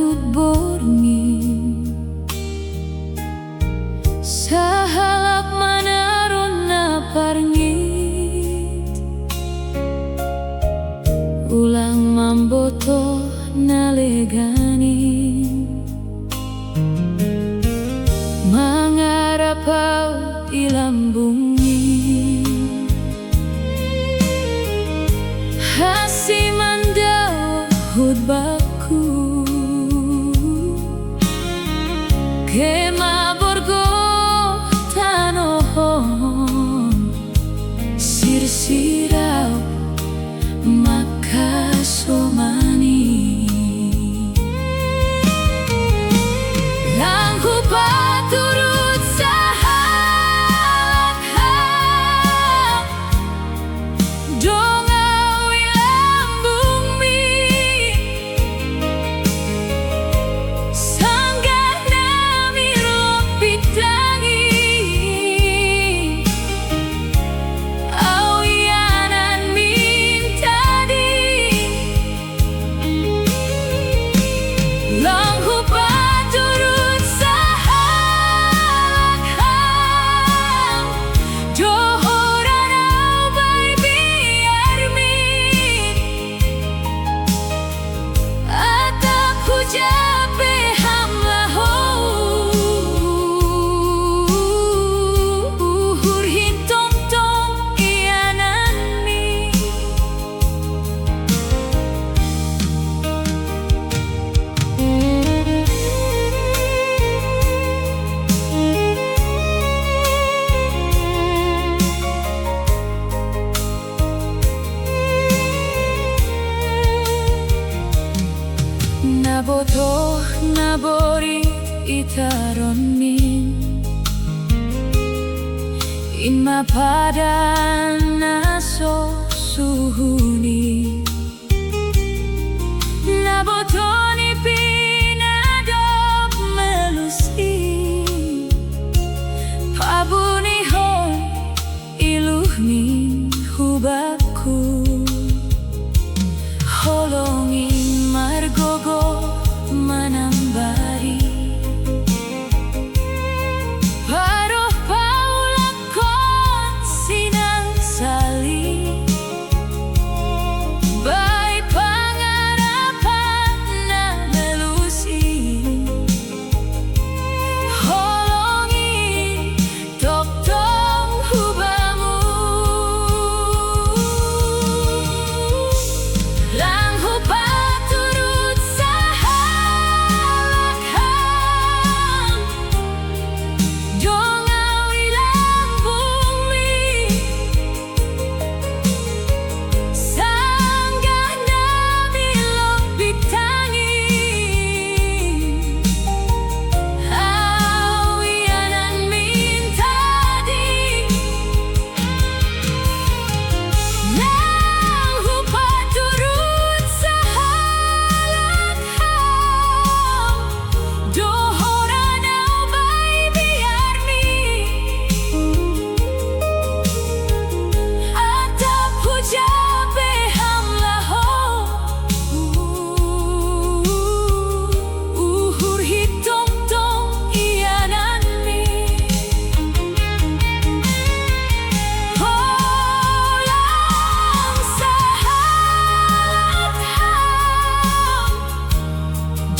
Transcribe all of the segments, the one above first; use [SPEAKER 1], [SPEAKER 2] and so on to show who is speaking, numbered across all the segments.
[SPEAKER 1] Lut borngin sahalak manarona parngit ulang mamboto nalegani mangarapau ilambungi hasimandau hudbaku kema borgo tanohon sirsirau makasomani langku paturut sahalak dongau ilambung mi sanggah nami lopitangi au yanan mintadi langku paturut sahalak johoran au bai biar min atap hujape hamlaho uhur hintong tong ianan mi nabotoh naborit itaron min inma padan naso suhuni nabotoni pinadop melusi pabuni hon iluh min hubaku holongin margogo manambari paroh paulakon sinang sali bai pangarapan na melusi holongin toktong hubamu langhu paturut sahalak dongau ilambung mi sanggah nami lopitangi au yanan mintadi langhu paturut sahalak dohoran au bai biar mi atap hujape hamlaho uhur hitong tong ianan mi holang sahalak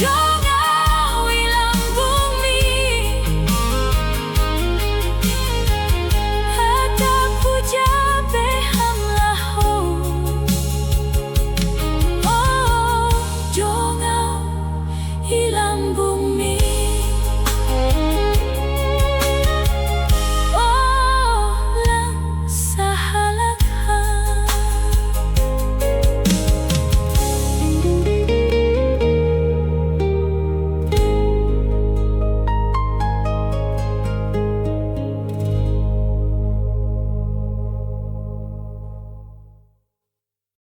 [SPEAKER 1] dongau ilambung mi atap hujape hamlaho dongau ilambung